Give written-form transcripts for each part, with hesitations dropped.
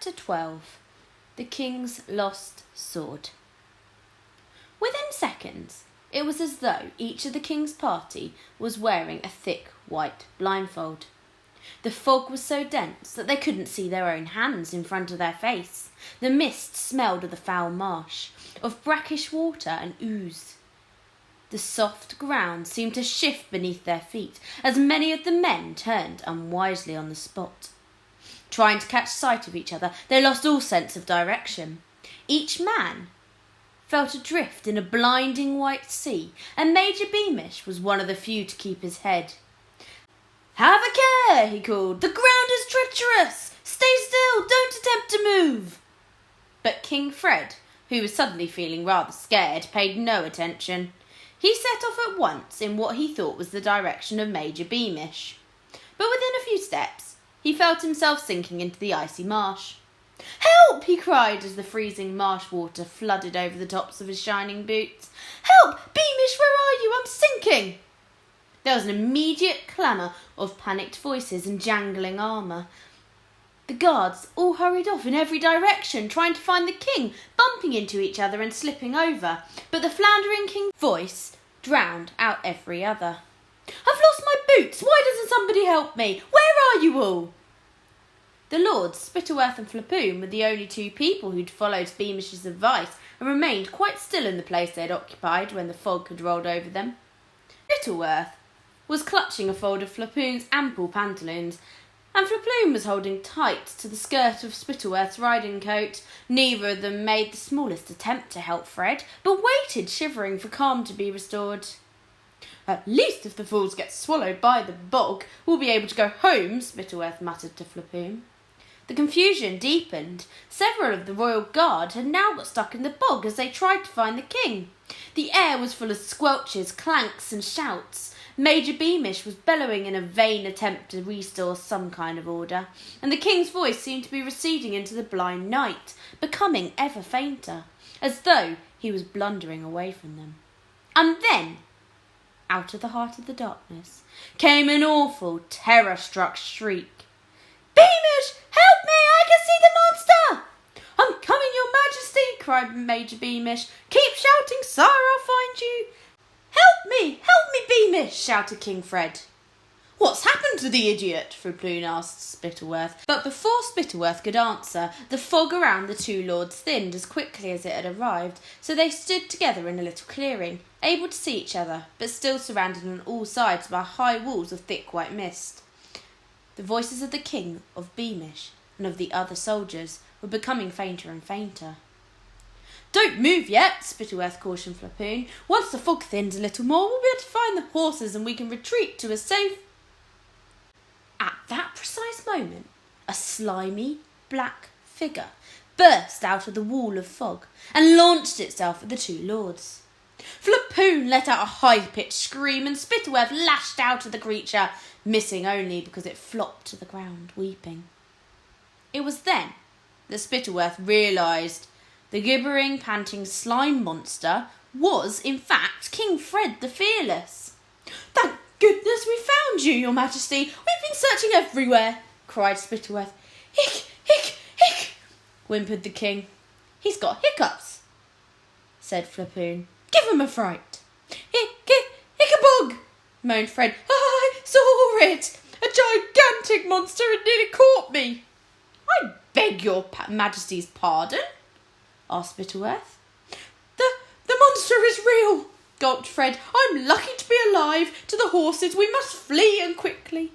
Chapter 12. The King's Lost Sword. Within seconds, it was as though each of the King's party was wearing a thick white blindfold. The fog was so dense that they couldn't see their own hands in front of their face. The mist smelled of the foul marsh, of brackish water and ooze. The soft ground seemed to shift beneath their feet as many of the men turned unwisely on the spot. Trying to catch sight of each other, they lost all sense of direction. Each man felt adrift in a blinding white sea, and Major Beamish was one of the few to keep his head. "Have a care," he called. "The ground is treacherous. Stay still. Don't attempt to move." But King Fred, who was suddenly feeling rather scared, paid no attention. He set off at once in what he thought was the direction of Major Beamish. But within a few steps, he felt himself sinking into the icy marsh. "Help!" he cried as the freezing marsh water flooded over the tops of his shining boots. "Help! Beamish, where are you? I'm sinking!" There was an immediate clamour of panicked voices and jangling armour. The guards all hurried off in every direction, trying to find the king, bumping into each other and slipping over. But the floundering king's voice drowned out every other. "I've lost my boots! Why doesn't somebody help me? Where are you all?" The lords, Spittleworth and Flapoon, were the only two people who'd followed Beamish's advice and remained quite still in the place they'd occupied when the fog had rolled over them. Spittleworth was clutching a fold of Flapoon's ample pantaloons, and Flapoon was holding tight to the skirt of Spittleworth's riding coat. Neither of them made the smallest attempt to help Fred, but waited shivering for calm to be restored. "At least if the fools get swallowed by the bog, we'll be able to go home," Spittleworth muttered to Flapoon. The confusion deepened. Several of the royal guard had now got stuck in the bog as they tried to find the king. The air was full of squelches, clanks and shouts. Major Beamish was bellowing in a vain attempt to restore some kind of order, and the king's voice seemed to be receding into the blind night, becoming ever fainter, as though he was blundering away from them. And then, out of the heart of the darkness, came an awful, terror-struck shriek. "Beamish, help me! I can see the monster!" "I'm coming, your majesty!" cried Major Beamish. "Keep shouting, sire, I'll find you." Help me, Beamish!" shouted King Fred. "What's happened to the idiot?" Flapoon asked Spittleworth. But before Spittleworth could answer, the fog around the two lords thinned as quickly as it had arrived, so they stood together in a little clearing, able to see each other, but still surrounded on all sides by high walls of thick white mist. The voices of the king, of Beamish, and of the other soldiers were becoming fainter and fainter. "Don't move yet," Spittleworth cautioned Flapoon. "Once the fog thins a little more, we'll be able to find the horses and we can retreat to a safe—" At that precise moment, a slimy, black figure burst out of the wall of fog and launched itself at the two lords. Flapoon let out a high-pitched scream and Spittleworth lashed out at the creature, missing only because it flopped to the ground, weeping. It was then that Spittleworth realised the gibbering, panting slime monster was, in fact, King Fred the Fearless. "Thank goodness we found you, your majesty. We've been searching everywhere," cried Spittleworth. "Hic, hic, hic," whimpered the king. "He's got hiccups," said Flapoon. "Give him a fright." Ickabog," moaned Fred. "I saw it. A gigantic monster had nearly caught me." "I beg your majesty's pardon?" asked Spittleworth. The monster is real," gulped Fred. "I'm lucky to be alive. To the horses, we must flee, and quickly."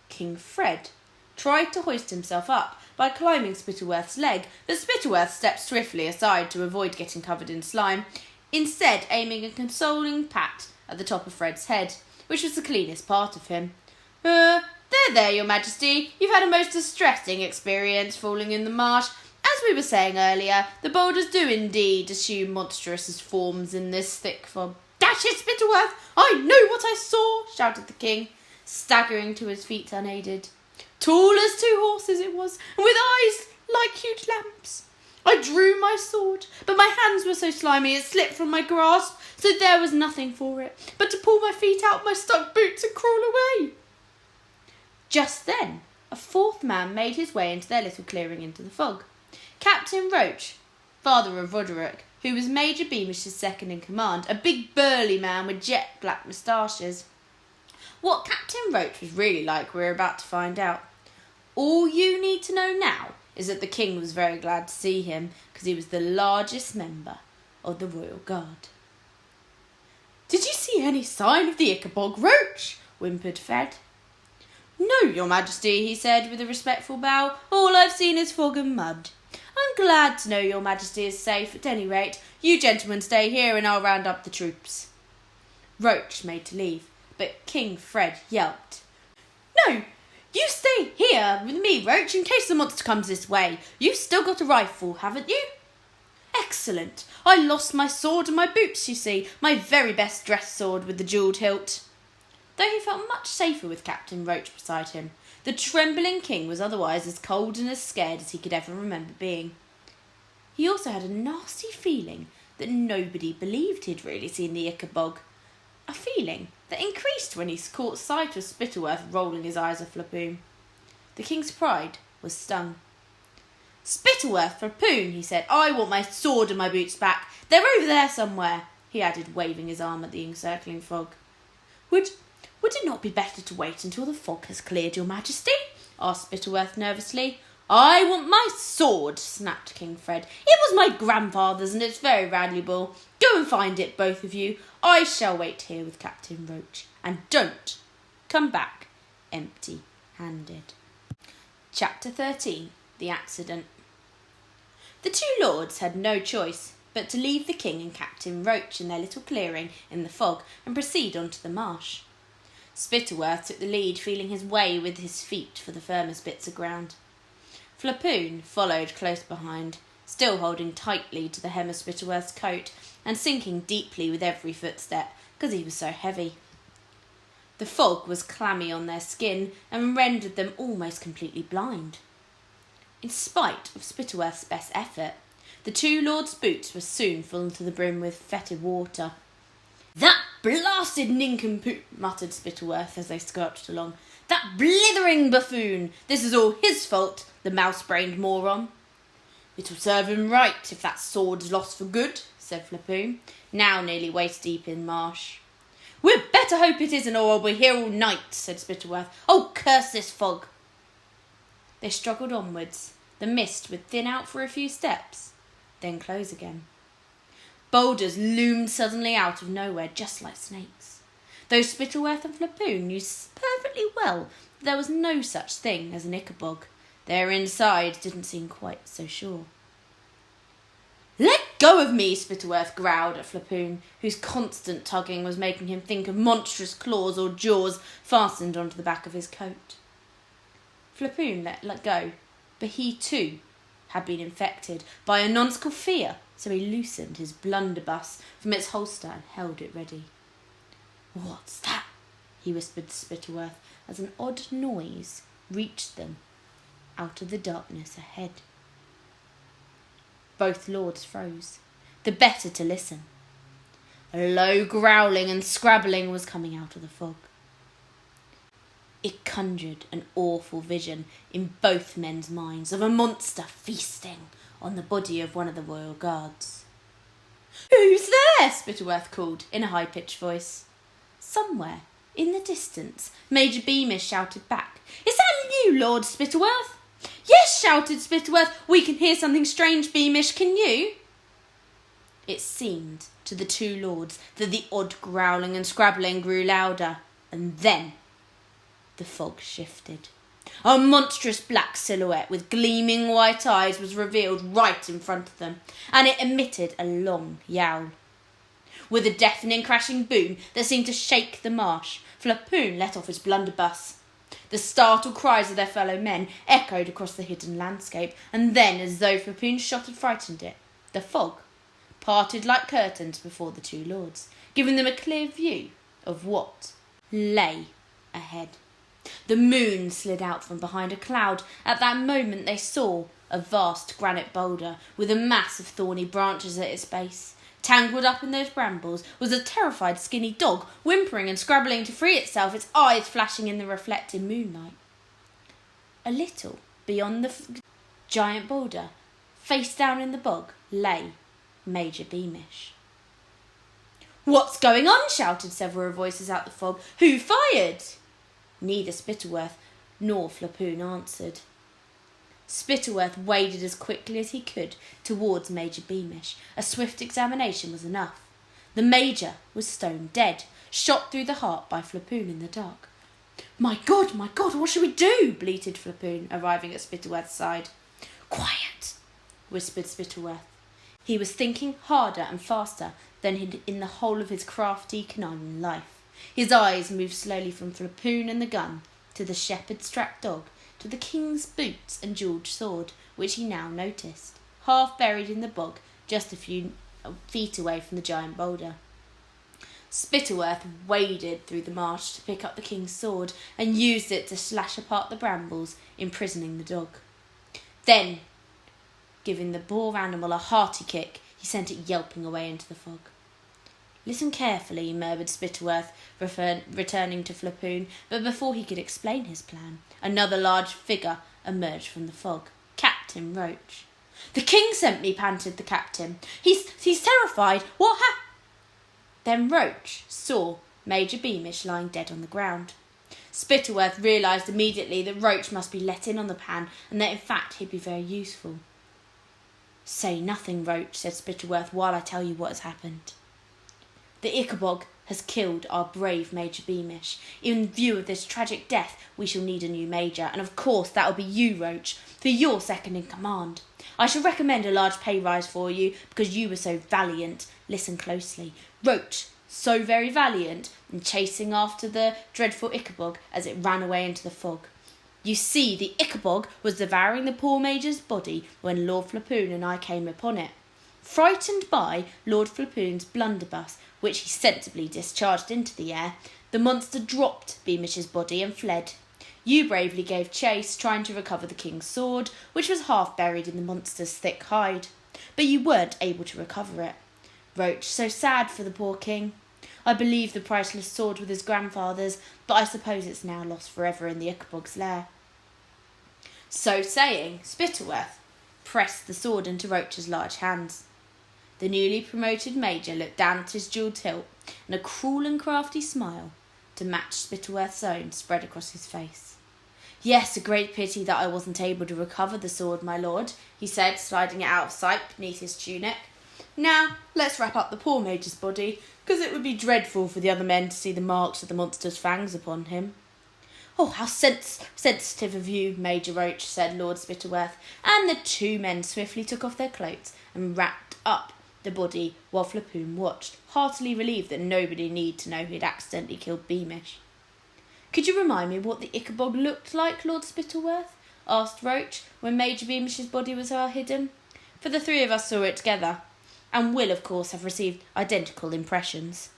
King Fred tried to hoist himself up by climbing Spittleworth's leg, but Spittleworth stepped swiftly aside to avoid getting covered in slime, instead aiming a consoling pat at the top of Fred's head, which was the cleanest part of him. There, your majesty. You've had a most distressing experience falling in the marsh. As we were saying earlier, the boulders do indeed assume monstrous forms in this thick fog." "Dash it, Spittleworth! I know what I saw!" shouted the king, staggering to his feet unaided. "Tall as two horses it was, and with eyes like huge lamps. I drew my sword, but my hands were so slimy it slipped from my grasp, so there was nothing for it but to pull my feet out of my stuck boots and crawl away." Just then, a fourth man made his way into their little clearing into the fog. Captain Roach, father of Roderick, who was Major Beamish's second in command, a big burly man with jet black moustaches. What Captain Roach was really like we're about to find out. All you need to know now is that the king was very glad to see him because he was the largest member of the royal guard. "Did you see any sign of the Ickabog Roach?" whimpered Fred. "No, your majesty," he said with a respectful bow. "All I've seen is fog and mud. I'm glad to know your majesty is safe. At any rate, you gentlemen stay here and I'll round up the troops." Roach made to leave, but King Fred yelped. "No, you stay here with me, Roach, in case the monster comes this way. You've still got a rifle, haven't you?" "Excellent. I lost my sword and my boots, you see, my very best dress sword with the jewelled hilt." Though he felt much safer with Captain Roach beside him, the trembling king was otherwise as cold and as scared as he could ever remember being. He also had a nasty feeling that nobody believed he'd really seen the Ickabog, a feeling that increased when he caught sight of Spittleworth rolling his eyes at Flapoon. The king's pride was stung. "Spittleworth, Flapoon," he said, "I want my sword and my boots back. They're over there somewhere," he added, waving his arm at the encircling fog. Would it not be better to wait until the fog has cleared, your majesty?" asked Spittleworth nervously. "I want my sword," snapped King Fred. "It was my grandfather's and it's very valuable. Go and find it, both of you. I shall wait here with Captain Roach. And don't come back empty-handed." Chapter 13. The Accident. The two lords had no choice but to leave the king and Captain Roach in their little clearing in the fog and proceed on to the marsh. Spittleworth took the lead, feeling his way with his feet for the firmest bits of ground. Flapoon followed close behind, still holding tightly to the hem of Spittleworth's coat and sinking deeply with every footstep because he was so heavy. The fog was clammy on their skin and rendered them almost completely blind. In spite of Spittleworth's best effort, the two lords' boots were soon full to the brim with fetid water. "That blasted nincompoop," muttered Spittleworth as they scorched along. "That blithering buffoon! This is all his fault, the mouse-brained moron." "It'll serve him right if that sword's lost for good," said Flapoon, now nearly waist-deep in marsh. "We'd better hope it isn't, or we'll be here all night," said Spittleworth. "Oh, curse this fog!" They struggled onwards. The mist would thin out for a few steps, then close again. Boulders loomed suddenly out of nowhere, just like snakes, though Spittleworth and Flapoon knew perfectly well that there was no such thing as an Ickabog. Their insides didn't seem quite so sure. "Let go of me," Spittleworth growled at Flapoon, whose constant tugging was making him think of monstrous claws or jaws fastened onto the back of his coat. Flapoon let go, but he too had been infected by a nonsensical fear, so he loosened his blunderbuss from its holster and held it ready. "What's that?" he whispered to Spittleworth as an odd noise reached them out of the darkness ahead. Both lords froze, the better to listen. A low growling and scrabbling was coming out of the fog. It conjured an awful vision in both men's minds of a monster feasting on the body of one of the royal guards. "Who's there?" Spittleworth called in a high-pitched voice. Somewhere in the distance, Major Beamish shouted back, "Is that you, Lord Spittleworth?" "Yes," shouted Spittleworth. "We can hear something strange, Beamish. Can you?" It seemed to the two lords that the odd growling and scrabbling grew louder, and then the fog shifted. A monstrous black silhouette with gleaming white eyes was revealed right in front of them, and it emitted a long yowl. With a deafening crashing boom that seemed to shake the marsh, Flapoon let off his blunderbuss. The startled cries of their fellow men echoed across the hidden landscape, and then, as though Flapoon's shot had frightened it, the fog parted like curtains before the two lords, giving them a clear view of what lay ahead. The moon slid out from behind a cloud. At that moment they saw a vast granite boulder with a mass of thorny branches at its base. Tangled up in those brambles was a terrified skinny dog, whimpering and scrabbling to free itself, its eyes flashing in the reflected moonlight. A little beyond the giant boulder, face down in the bog, lay Major Beamish. "What's going on?" shouted several voices out the fog. "Who fired?" Neither Spittleworth nor Flapoon answered. Spittleworth waded as quickly as he could towards Major Beamish. A swift examination was enough. The Major was stone dead, shot through the heart by Flapoon in the dark. My God, what shall we do?" bleated Flapoon, arriving at Spittleworth's side. "Quiet," whispered Spittleworth. He was thinking harder and faster than in the whole of his crafty, conniving life. His eyes moved slowly from Flapoon and the gun, to the shepherd's trapped dog, to the king's boots and jewelled sword, which he now noticed, half buried in the bog just a few feet away from the giant boulder. Spittleworth waded through the marsh to pick up the king's sword and used it to slash apart the brambles, imprisoning the dog. Then, giving the Boar animal a hearty kick, he sent it yelping away into the fog. "Listen carefully," murmured Spittleworth, returning to Flapoon, but before he could explain his plan, another large figure emerged from the fog. Captain Roach. "The king sent me," panted the captain. He's terrified. What happened?" Then Roach saw Major Beamish lying dead on the ground. Spittleworth realised immediately that Roach must be let in on the plan, and that in fact he'd be very useful. "Say nothing, Roach," said Spittleworth, "while I tell you what has happened. The Ickabog has killed our brave Major Beamish. In view of this tragic death, we shall need a new major, and of course that will be you, Roach, for you're second in command. I shall recommend a large pay rise for you, because you were so valiant. Listen closely. Roach, so very valiant in chasing after the dreadful Ickabog as it ran away into the fog. You see, the Ickabog was devouring the poor Major's body when Lord Flapoon and I came upon it. Frightened by Lord Flapoon's blunderbuss, which he sensibly discharged into the air, the monster dropped Beamish's body and fled. You bravely gave chase, trying to recover the king's sword, which was half buried in the monster's thick hide. But you weren't able to recover it. Roach, so sad for the poor king. I believe the priceless sword was his grandfather's, but I suppose it's now lost forever in the Ickabog's lair." So saying, Spittleworth pressed the sword into Roach's large hands. The newly promoted major looked down at his jewelled hilt, and a cruel and crafty smile, to match Spittleworth's own, spread across his face. "Yes, a great pity that I wasn't able to recover the sword, my lord," he said, sliding it out of sight beneath his tunic. "Now, let's wrap up the poor major's body, because it would be dreadful for the other men to see the marks of the monster's fangs upon him." "Oh, how sensitive of you, Major Roach," said Lord Spittleworth, and the two men swiftly took off their cloaks and wrapped up the body while Flapoon watched, heartily relieved that nobody need to know he had accidentally killed Beamish. "Could you remind me what the Ickabog looked like, Lord Spittleworth?" asked Roach, when Major Beamish's body was hidden. "For the three of us saw it together, and will, of course, have received identical impressions."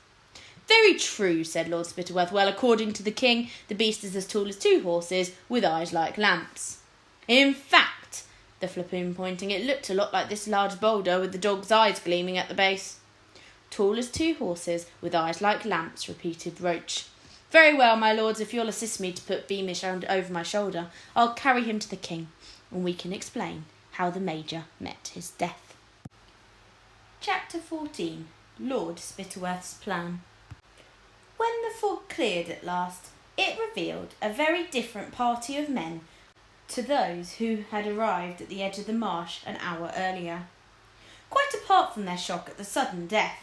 "Very true," said Lord Spittleworth. "Well, according to the king, the beast is as tall as two horses, with eyes like lamps. In fact," the Flapoon pointing, "it looked a lot like this large boulder with the dog's eyes gleaming at the base." "Tall as two horses, with eyes like lamps," repeated Roach. "Very well, my lords, if you'll assist me to put Beamish over my shoulder, I'll carry him to the king, and we can explain how the major met his death." Chapter 14. Lord Spittleworth's Plan. When the fog cleared at last, it revealed a very different party of men to those who had arrived at the edge of the marsh an hour earlier. Quite apart from their shock at the sudden death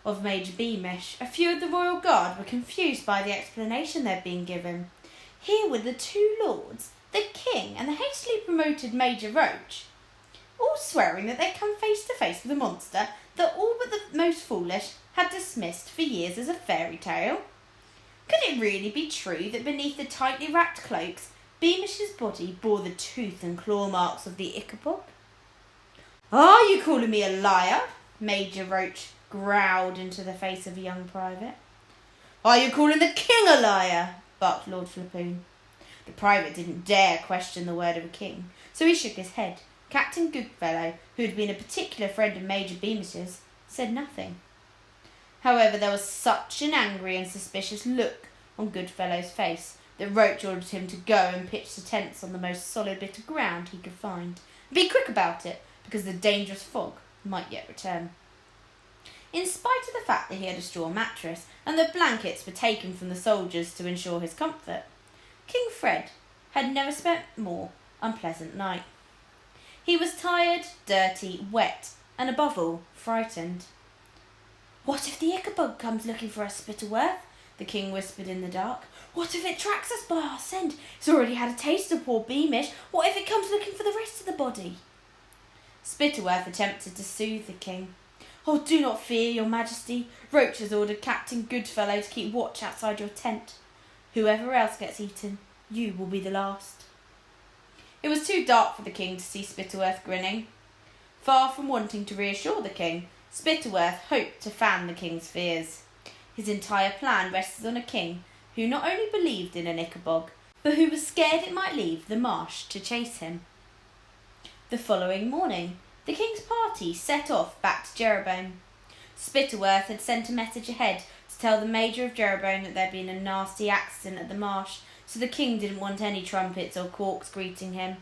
of Major Beamish, a few of the royal guard were confused by the explanation they had been given. Here were the two lords, the king and the hastily promoted Major Roach, all swearing that they'd come face to face with a monster that all but the most foolish had dismissed for years as a fairy tale. Could it really be true that beneath the tightly wrapped cloaks, Beamish's body bore the tooth and claw marks of the Ickabog? "Are you calling me a liar?" Major Roach growled into the face of a young private. "Are you calling the king a liar?" barked Lord Flapoon. The private didn't dare question the word of a king, so he shook his head. Captain Goodfellow, who had been a particular friend of Major Beamish's, said nothing. However, there was such an angry and suspicious look on Goodfellow's face that Roach ordered him to go and pitch the tents on the most solid bit of ground he could find. Be quick about it, because the dangerous fog might yet return. In spite of the fact that he had a straw mattress and that blankets were taken from the soldiers to ensure his comfort, King Fred had never spent a more unpleasant night. He was tired, dirty, wet, and above all, frightened. "What if the Ickabog comes looking for us, Spittleworth?" the king whispered in the dark. "What if it tracks us by our scent? It's already had a taste of poor Beamish. What if it comes looking for the rest of the body?" Spittleworth attempted to soothe the king. "Oh, do not fear, your majesty. Roach has ordered Captain Goodfellow to keep watch outside your tent. Whoever else gets eaten, you will be the last." It was too dark for the king to see Spittleworth grinning. Far from wanting to reassure the king, Spittleworth hoped to fan the king's fears. His entire plan rested on a king who not only believed in an Ickabog, but who was scared it might leave the marsh to chase him. The following morning, the king's party set off back to Jeroboam. Spittleworth had sent a message ahead to tell the Major of Jeroboam that there had been a nasty accident at the marsh, so the king didn't want any trumpets or corks greeting him.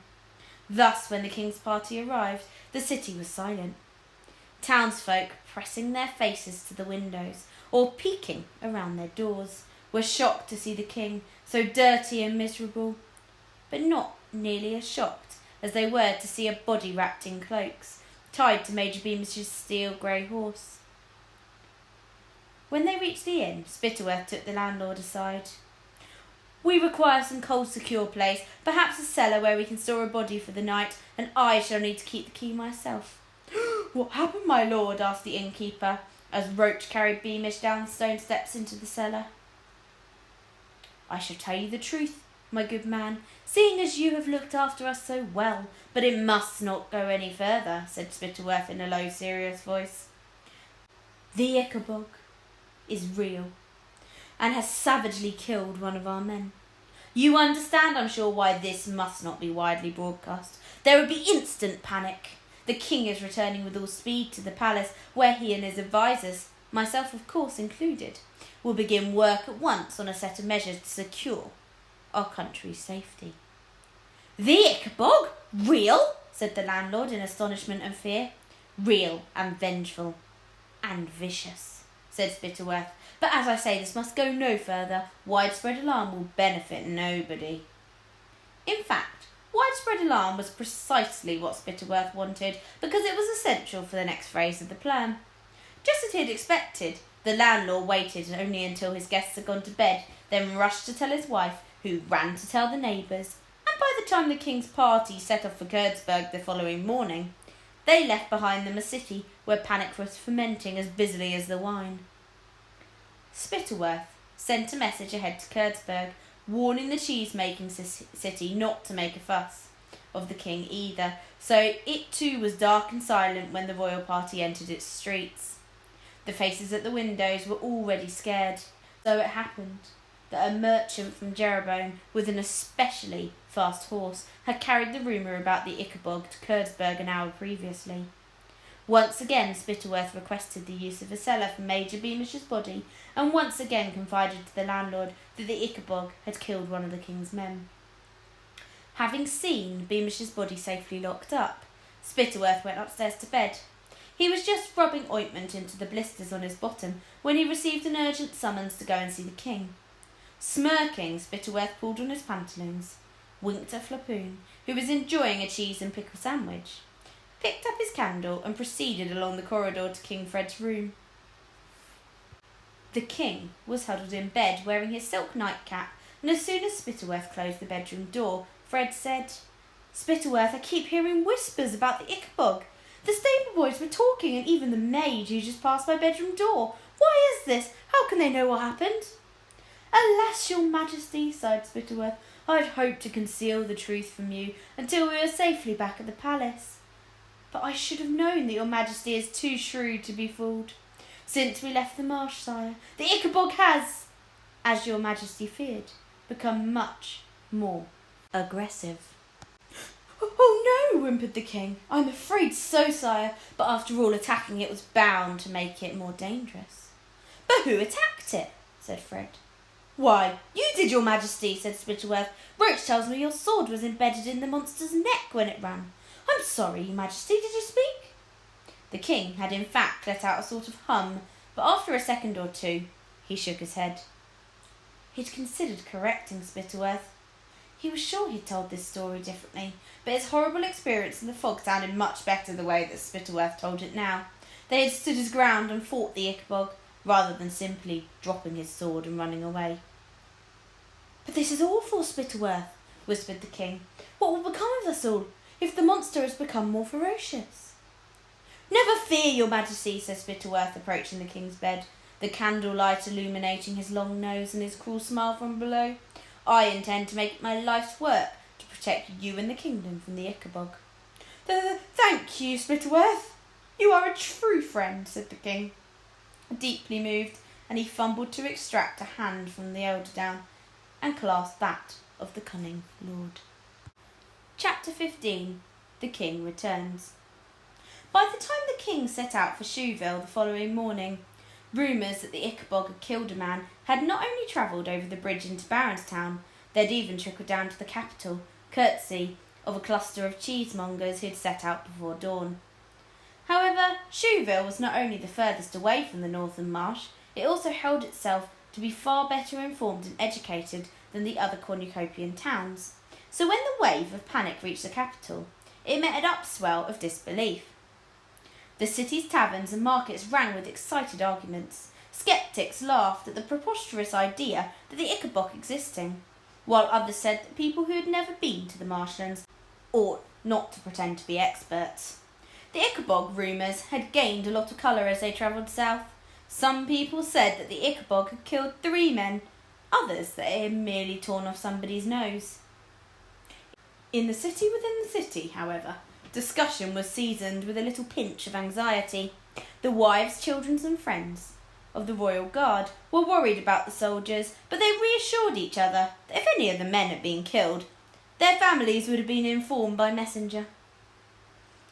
Thus, when the king's party arrived, the city was silent. Townsfolk, pressing their faces to the windows or peeking around their doors, were shocked to see the king so dirty and miserable, but not nearly as shocked as they were to see a body wrapped in cloaks, tied to Major Beamish's steel grey horse. When they reached the inn, Spittleworth took the landlord aside. "We require some cold secure place, perhaps a cellar where we can store a body for the night, and I shall need to keep the key myself." "What happened, my lord?" asked the innkeeper, as Roach carried Beamish down the stone steps into the cellar. "I shall tell you the truth, my good man, seeing as you have looked after us so well, but it must not go any further," said Spittleworth in a low, serious voice. "The Ickabog is real, and has savagely killed one of our men. You understand, I'm sure, why this must not be widely broadcast. There would be instant panic. The king is returning with all speed to the palace, where he and his advisers, myself of course included, will begin work at once on a set of measures to secure our country's safety." "The Ickabog? Real?" said the landlord in astonishment and fear. "Real and vengeful and vicious," said Spittleworth. "But as I say, this must go no further. Widespread alarm will benefit nobody." In fact, widespread alarm was precisely what Spittleworth wanted, because it was essential for the next phase of the plan. Just as he had expected, the landlord waited only until his guests had gone to bed, then rushed to tell his wife, who ran to tell the neighbours, and by the time the king's party set off for Kurtzburg the following morning, they left behind them a city where panic was fermenting as busily as the wine. Spittleworth sent a message ahead to Kurtzburg, warning the cheese-making city not to make a fuss of the king either, so it too was dark and silent when the royal party entered its streets. The faces at the windows were already scared. So it happened that a merchant from Jeroboam, with an especially fast horse, had carried the rumour about the Ickabog to Kurtzburg an hour previously. Once again Spittleworth requested the use of a cellar for Major Beamish's body, and once again confided to the landlord that the Ickabog had killed one of the king's men. Having seen Beamish's body safely locked up, Spittleworth went upstairs to bed. He was just rubbing ointment into the blisters on his bottom when he received an urgent summons to go and see the king. Smirking, Spittleworth pulled on his pantaloons, winked at Flapoon, who was enjoying a cheese and pickle sandwich, picked up his candle and proceeded along the corridor to King Fred's room. The king was huddled in bed wearing his silk nightcap, and as soon as Spittleworth closed the bedroom door, Fred said, "Spittleworth, I keep hearing whispers about the Ickabog. The stable boys were talking, and even the maid who just passed my bedroom door. Why is this? How can they know what happened?" "Alas, your majesty," sighed Spittleworth, "I had hoped to conceal the truth from you until we were safely back at the palace. But I should have known that your majesty is too shrewd to be fooled. Since we left the marsh, sire, the Ickabog has, as your majesty feared, become much more aggressive." "Oh no," whimpered the king. "I'm afraid so, sire, but after all, attacking it was bound to make it more dangerous." "But who attacked it?" said Fred. "Why, you did, your Majesty," said Spittleworth. "Roach tells me your sword was embedded in the monster's neck when it ran. I'm sorry, your Majesty, did you speak?" The king had in fact let out a sort of hum, but after a second or two he shook his head. He'd considered correcting Spittleworth. He was sure he'd told this story differently, but his horrible experience in the fog sounded much better the way that Spittleworth told it now. They had stood his ground and fought the Ickabog, rather than simply dropping his sword and running away. "But this is awful, Spittleworth," whispered the king. "What will become of us all if the monster has become more ferocious?" "Never fear, your Majesty," said Spittleworth, approaching the king's bed, the candlelight illuminating his long nose and his cruel smile from below. "I intend to make it my life's work to protect you and the kingdom from the Ickabog." "Thank you, Spittleworth. You are a true friend," said the king, deeply moved, and he fumbled to extract a hand from the elder down and clasped that of the cunning lord. Chapter 15. The King Returns. By the time the king set out for Shoeville the following morning, rumours that the Ickabog had killed a man had not only travelled over the bridge into Baronstown, they'd even trickled down to the capital, courtesy of a cluster of cheesemongers who'd set out before dawn. However, Shoeville was not only the furthest away from the northern marsh, it also held itself to be far better informed and educated than the other cornucopian towns. So when the wave of panic reached the capital, it met an upswell of disbelief. The city's taverns and markets rang with excited arguments. Sceptics laughed at the preposterous idea that the Ickabog existing, while others said that people who had never been to the marshlands ought not to pretend to be experts. The Ickabog rumours had gained a lot of colour as they travelled south. Some people said that the Ickabog had killed 3 men, others that it had merely torn off somebody's nose. In the city within the city, however, discussion was seasoned with a little pinch of anxiety. The wives, children and friends of the royal guard were worried about the soldiers, but they reassured each other that if any of the men had been killed, their families would have been informed by messenger.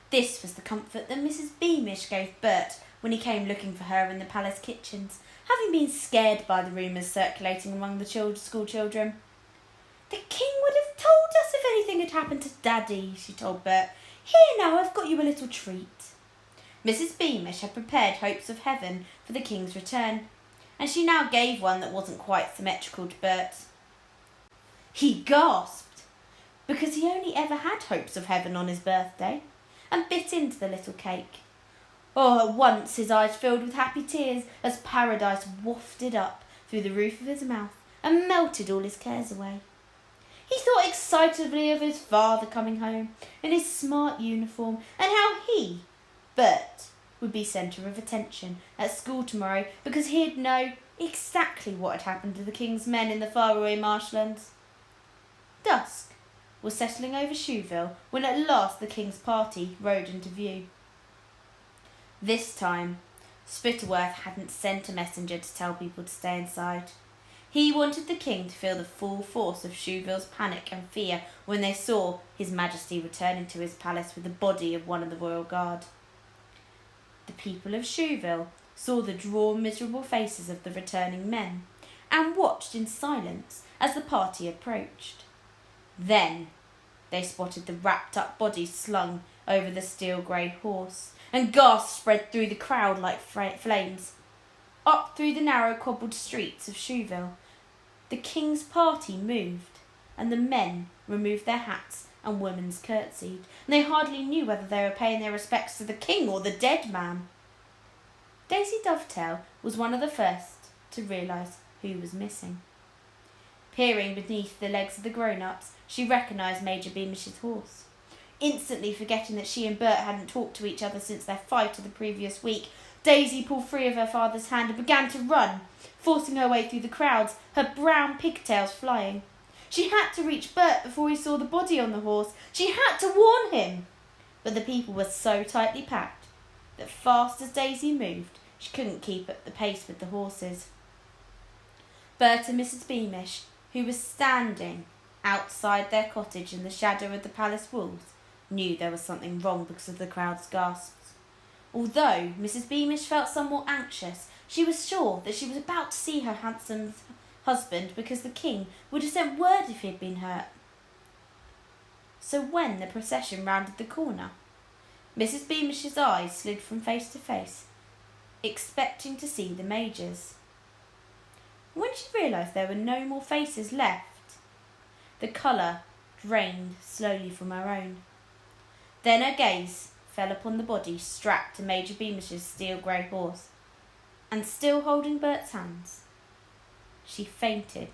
This was the comfort that Mrs. Beamish gave Burt when he came looking for her in the palace kitchens, having been scared by the rumours circulating among the school children. "The king would have told us if anything had happened to Daddy," she told Burt. "Here now, I've got you a little treat." Mrs. Beamish had prepared hopes of heaven for the king's return, and she now gave one that wasn't quite symmetrical to Burt. He gasped, because he only ever had hopes of heaven on his birthday, and bit into the little cake. At once his eyes filled with happy tears as paradise wafted up through the roof of his mouth and melted all his cares away. He thought excitedly of his father coming home in his smart uniform, and how he, Burt, would be centre of attention at school tomorrow because he'd know exactly what had happened to the king's men in the faraway marshlands. Dusk was settling over Shoeville when at last the king's party rode into view. This time, Spittleworth hadn't sent a messenger to tell people to stay inside. He wanted the king to feel the full force of Shoeville's panic and fear when they saw His Majesty returning to his palace with the body of one of the royal guard. The people of Shoeville saw the drawn, miserable faces of the returning men and watched in silence as the party approached. Then they spotted the wrapped-up body slung over the steel-grey horse, and gasps spread through the crowd like flames. Up through the narrow cobbled streets of Shoeville, the king's party moved, and the men removed their hats and women's curtsied, and they hardly knew whether they were paying their respects to the king or the dead man. Daisy Dovetail was one of the first to realise who was missing. Peering beneath the legs of the grown-ups, she recognised Major Beamish's horse. Instantly forgetting that she and Burt hadn't talked to each other since their fight of the previous week, Daisy pulled free of her father's hand and began to run, forcing her way through the crowds, her brown pigtails flying. She had to reach Burt before he saw the body on the horse. She had to warn him. But the people were so tightly packed that fast as Daisy moved, she couldn't keep up the pace with the horses. Burt and Mrs. Beamish, who was standing outside their cottage in the shadow of the palace walls, knew there was something wrong because of the crowd's gasps. Although Mrs. Beamish felt somewhat anxious, she was sure that she was about to see her handsome husband because the king would have sent word if he had been hurt. So when the procession rounded the corner, Mrs. Beamish's eyes slid from face to face, expecting to see the Major's. When she realised there were no more faces left, the colour drained slowly from her own. Then her gaze fell upon the body strapped to Major Beamish's steel grey horse, and still holding Burt's hands, she fainted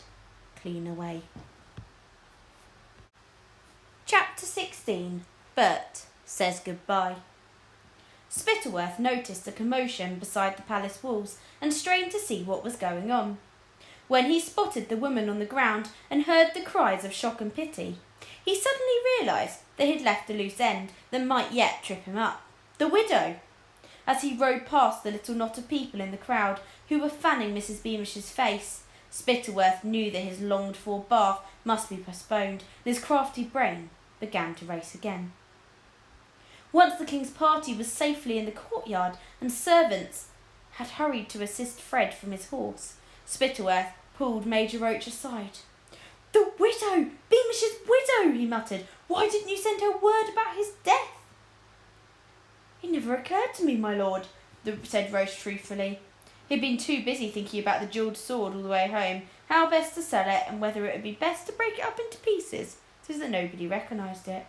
clean away. Chapter 16. Burt says goodbye. Spittleworth noticed a commotion beside the palace walls and strained to see what was going on. When he spotted the woman on the ground and heard the cries of shock and pity, he suddenly realised that he had left a loose end that might yet trip him up. The widow! As he rode past the little knot of people in the crowd who were fanning Mrs. Beamish's face, Spittleworth knew that his longed-for bath must be postponed, and his crafty brain began to race again. Once the king's party was safely in the courtyard and servants had hurried to assist Fred from his horse, Spittleworth pulled Major Roach aside. "The widow! Beamish's widow!" he muttered. "Why didn't you send her word about his death?" "It never occurred to me, my lord," said Roach truthfully. He'd been too busy thinking about the jewelled sword all the way home, how best to sell it, and whether it would be best to break it up into pieces so that nobody recognised it.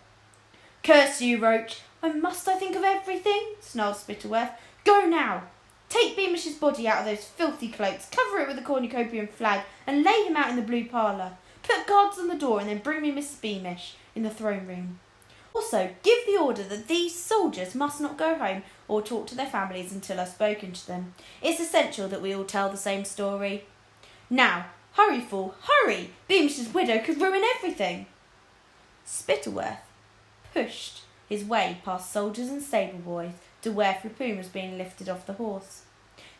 "Curse you, Roach! Must I think of everything?" snarled Spittleworth. "Go now! Take Beamish's body out of those filthy cloaks, cover it with a cornucopian flag, and lay him out in the blue parlour. Put guards on the door, and then bring me Mrs. Beamish in the throne room. Also, give the order that these soldiers must not go home or talk to their families until I've spoken to them. It's essential that we all tell the same story. Now, hurry, fool, hurry! Beamish's widow could ruin everything." Spittleworth pushed his way past soldiers and stable boys to where Flipoon was being lifted off the horse.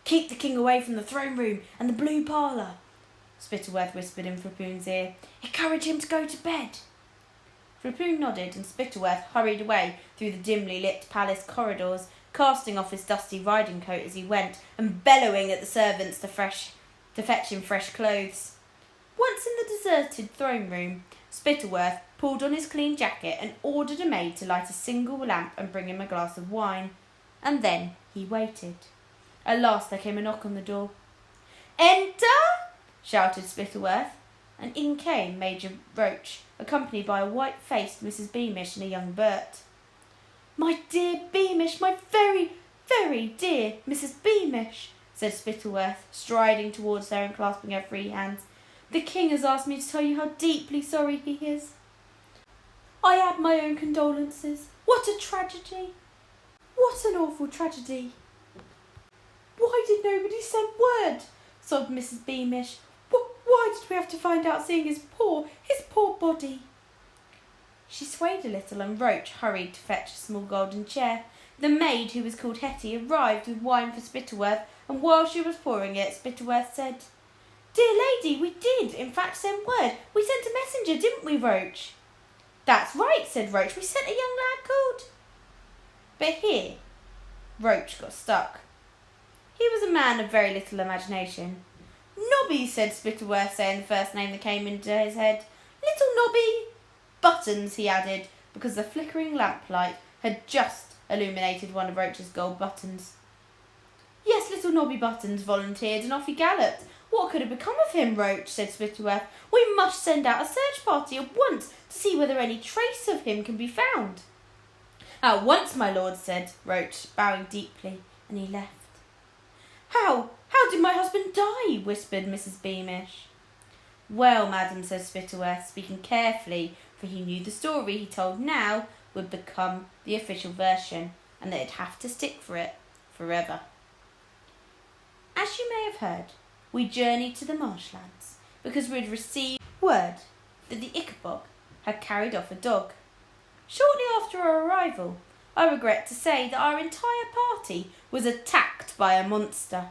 "Keep the king away from the throne room and the blue parlour," Spittleworth whispered in Flipoon's ear. "Encourage him to go to bed." Flipoon nodded, and Spittleworth hurried away through the dimly lit palace corridors, casting off his dusty riding coat as he went, and bellowing at the servants to fetch him fresh clothes. Once in the deserted throne room, Spittleworth pulled on his clean jacket and ordered a maid to light a single lamp and bring him a glass of wine. And then he waited. At last there came a knock on the door. "Enter!" shouted Spittleworth, and in came Major Roach, accompanied by a white-faced Mrs. Beamish and a young Burt. "My dear Beamish, my very, very dear Mrs. Beamish," said Spittleworth, striding towards her and clasping her free hands. "The king has asked me to tell you how deeply sorry he is. I add my own condolences. What a tragedy! What an awful tragedy!" "Why did nobody send word?" sobbed Mrs. Beamish. "Why did we have to find out seeing his poor body?" She swayed a little, and Roach hurried to fetch a small golden chair. The maid, who was called Hetty, arrived with wine for Spittleworth, and while she was pouring it, Spittleworth said, "Dear lady, we did, in fact, send word. We sent a messenger, didn't we, Roach?" "That's right," said Roach. "We sent a young lad called—" But here Roach got stuck. He was a man of very little imagination. "Nobby," said Spittleworth, saying the first name that came into his head. "Little Nobby." "Buttons," he added, because the flickering lamplight had just illuminated one of Roach's gold buttons. "Yes, little Nobby Buttons," volunteered, and off he galloped. "What could have become of him, Roach?" said Spittleworth. "We must send out a search party at once to see whether any trace of him can be found." "At once, my lord," said Roach, bowing deeply, and he left. How did my husband die?" whispered Mrs. Beamish. "Well, madam," said Spittleworth, speaking carefully, for he knew the story he told now would become the official version, and that he'd have to stick for it forever. As you may have heard, we journeyed to the marshlands because we had received word that the Ickabog had carried off a dog. Shortly after our arrival, I regret to say that our entire party was attacked by a monster.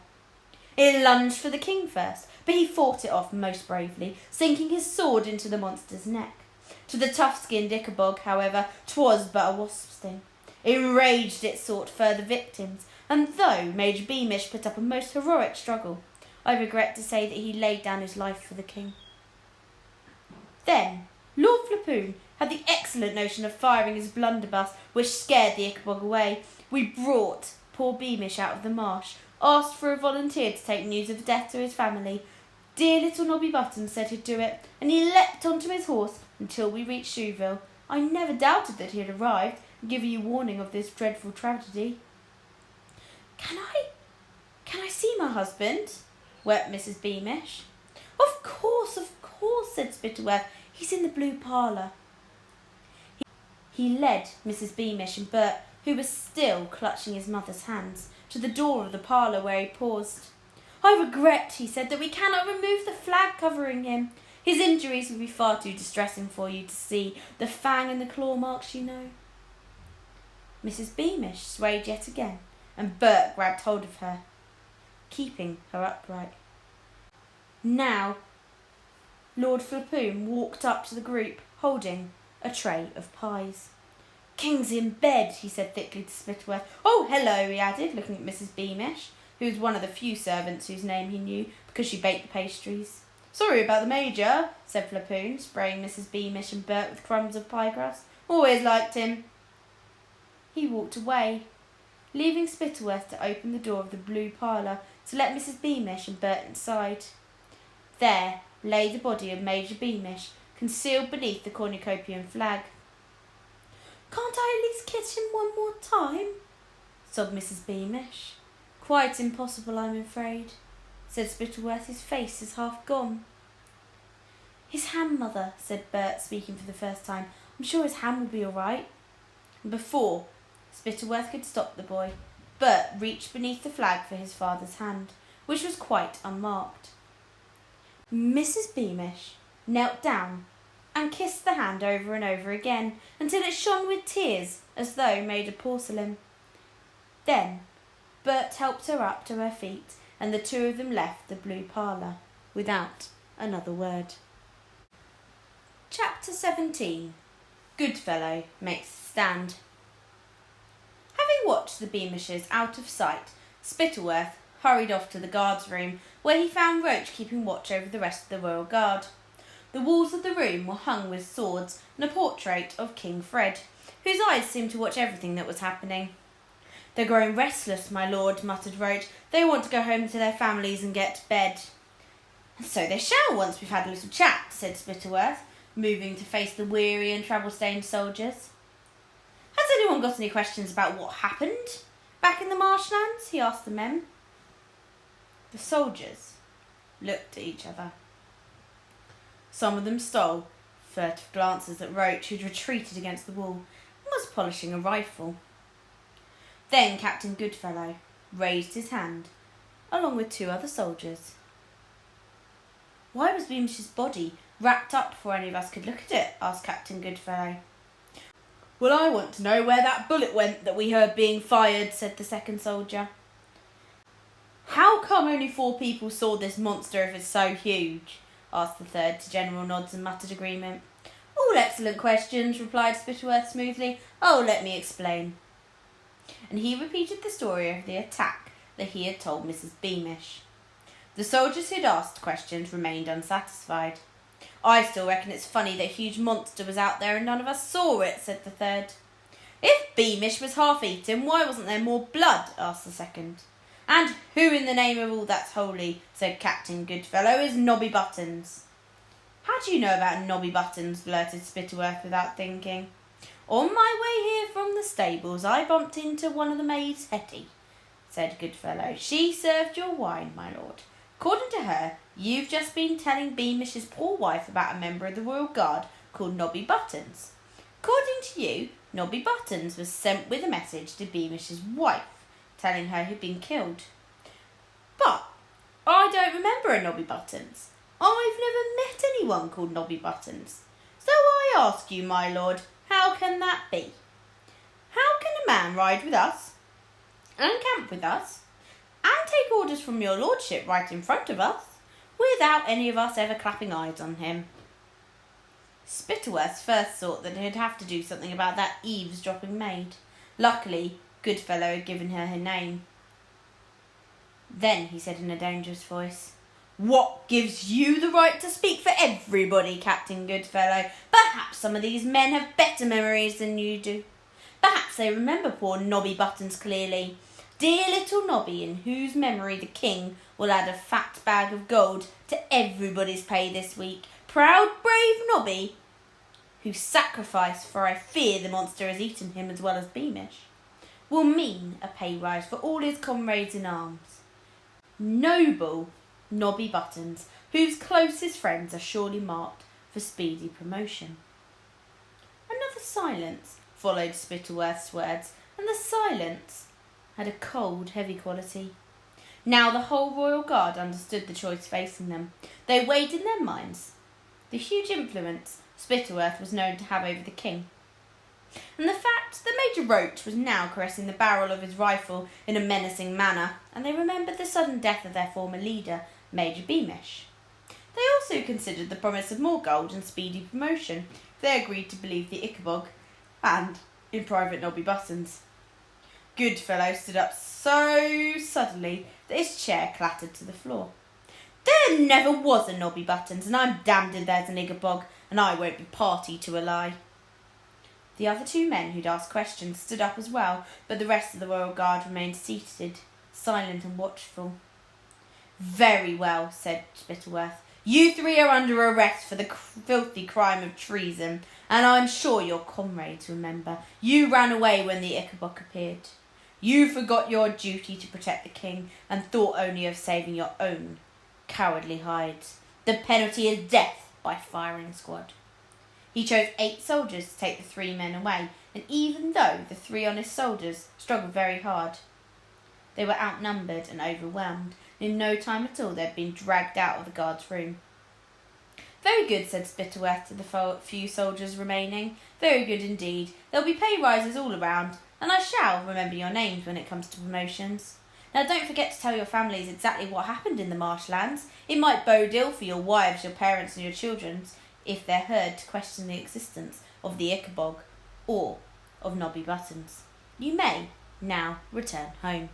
It lunged for the king first, but he fought it off most bravely, sinking his sword into the monster's neck. To the tough-skinned Ickabog, however, 'twas but a wasp's sting. Enraged, it sought further victims, and though Major Beamish put up a most heroic struggle, I regret to say that he laid down his life for the king." Then Lord Flapoon had the excellent notion of firing his blunderbuss, which scared the Ickabog away. We brought poor Beamish out of the marsh, asked for a volunteer to take news of death to his family. Dear little Nobby Buttons said he'd do it, and he leapt onto his horse until we reached Shoeville. I never doubted that he had arrived, giving you warning of this dreadful tragedy." Can I see my husband?" wept Mrs. Beamish. Of course, said Spittleworth. "He's in the blue parlour." He led Mrs. Beamish and Burt, who was still clutching his mother's hands, to the door of the parlour, where he paused. "I regret," he said, "that we cannot remove the flag covering him. His injuries will be far too distressing for you to see. The fang and the claw marks, you know." Mrs. Beamish swayed yet again, and Burt grabbed hold of her, keeping her upright. Now Lord Flapoon walked up to the group, holding a tray of pies. "King's in bed," he said thickly to Spittleworth. "Oh, hello," he added, looking at Mrs. Beamish, who was one of the few servants whose name he knew, because she baked the pastries. "Sorry about the Major," said Flapoon, spraying Mrs. Beamish and Burt with crumbs of pie crust. "Always liked him." He walked away, leaving Spittleworth to open the door of the blue parlour to let Mrs. Beamish and Burt inside. There lay the body of Major Beamish, concealed beneath the cornucopian flag. "Can't I at least kiss him one more time?" sobbed Mrs. Beamish. "Quite impossible, I'm afraid," said Spittleworth. "His face is half gone." "His hand, mother," said Burt, speaking for the first time. "I'm sure his hand will be all right." And before Spittleworth could stop the boy, Burt reached beneath the flag for his father's hand, which was quite unmarked. Mrs. Beamish knelt down and kissed the hand over and over again until it shone with tears as though made of porcelain. Then Burt helped her up to her feet, and the two of them left the blue parlour without another word. Chapter 17. Goodfellow makes a stand. Having watched the Beamishes out of sight, Spittleworth hurried off to the guard's room, where he found Roach keeping watch over the rest of the royal guard. The walls of the room were hung with swords and a portrait of King Fred, whose eyes seemed to watch everything that was happening. "They're growing restless, my lord," muttered Roach. "They want to go home to their families and get to bed." "And so they shall, once we've had a little chat," said Spittleworth, moving to face the weary and travel-stained soldiers. "Has anyone got any questions about what happened back in the marshlands?" he asked the men. The soldiers looked at each other. Some of them stole furtive glances at Roach, who'd retreated against the wall and was polishing a rifle. Then Captain Goodfellow raised his hand, along with two other soldiers. "Why was Beamish's body wrapped up before any of us could look at it?" asked Captain Goodfellow. "Well, I want to know where that bullet went that we heard being fired," said the second soldier. "How come only 4 people saw this monster if it's so huge?" asked the third, to general nods and muttered agreement. "All excellent questions," replied Spittleworth smoothly. "Oh, let me explain." And he repeated the story of the attack that he had told Mrs. Beamish. The soldiers who'd asked questions remained unsatisfied. "I still reckon it's funny that a huge monster was out there and none of us saw it," said the third. "If Beamish was half-eaten, why wasn't there more blood?" asked the second. "And who in the name of all that's holy," said Captain Goodfellow, "is Nobby Buttons?" "How do you know about Nobby Buttons?" blurted Spittleworth without thinking. "On my way here from the stables, I bumped into one of the maids, Hetty," said Goodfellow. "She served your wine, my lord. According to her, you've just been telling Beamish's poor wife about a member of the Royal Guard called Nobby Buttons. According to you, Nobby Buttons was sent with a message to Beamish's wife, telling her he'd been killed. But I don't remember a Nobby Buttons. I've never met anyone called Nobby Buttons. So I ask you, my lord, how can that be? How can a man ride with us, and camp with us, and take orders from your lordship right in front of us, without any of us ever clapping eyes on him?" Spittleworth's first thought that he'd have to do something about that eavesdropping maid. Luckily, Goodfellow had given her name. Then he said in a dangerous voice, "What gives you the right to speak for everybody, Captain Goodfellow? Perhaps some of these men have better memories than you do. Perhaps they remember poor Nobby Buttons clearly. Dear little Nobby, in whose memory the king will add a fat bag of gold to everybody's pay this week. Proud, brave Nobby, whose sacrifice, for I fear the monster has eaten him as well as Beamish, will mean a pay rise for all his comrades in arms. Noble Nobby Buttons, whose closest friends are surely marked for speedy promotion." Another silence followed Spittleworth's words, and the silence had a cold, heavy quality. Now the whole royal guard understood the choice facing them. They weighed in their minds the huge influence Spittleworth was known to have over the king, and the fact that Major Roach was now caressing the barrel of his rifle in a menacing manner, and they remembered the sudden death of their former leader, Major Beamish. They also considered the promise of more gold and speedy promotion if they agreed to believe the Ickabog and, in private, Nobby Buttons. Goodfellow stood up so suddenly that his chair clattered to the floor. "There never was a Nobby Buttons, and I'm damned if there's an Ickabog, and I won't be party to a lie." The other two men who'd asked questions stood up as well, but the rest of the royal guard remained seated, silent and watchful. "Very well," said Spittleworth. "You three are under arrest for the filthy crime of treason, and I'm sure your comrades remember. You ran away when the Ickabog appeared. You forgot your duty to protect the king and thought only of saving your own cowardly hides. The penalty is death by firing squad." He chose 8 soldiers to take the 3 men away, and even though the 3 honest soldiers struggled very hard, they were outnumbered and overwhelmed, and in no time at all they had been dragged out of the guard's room. "Very good," said Spittleworth to the few soldiers remaining. "Very good indeed. There'll be pay rises all around, and I shall remember your names when it comes to promotions. Now don't forget to tell your families exactly what happened in the marshlands. It might bode ill for your wives, your parents and your children if they're heard to question the existence of the Ickabog or of Nobby Buttons. You may now return home."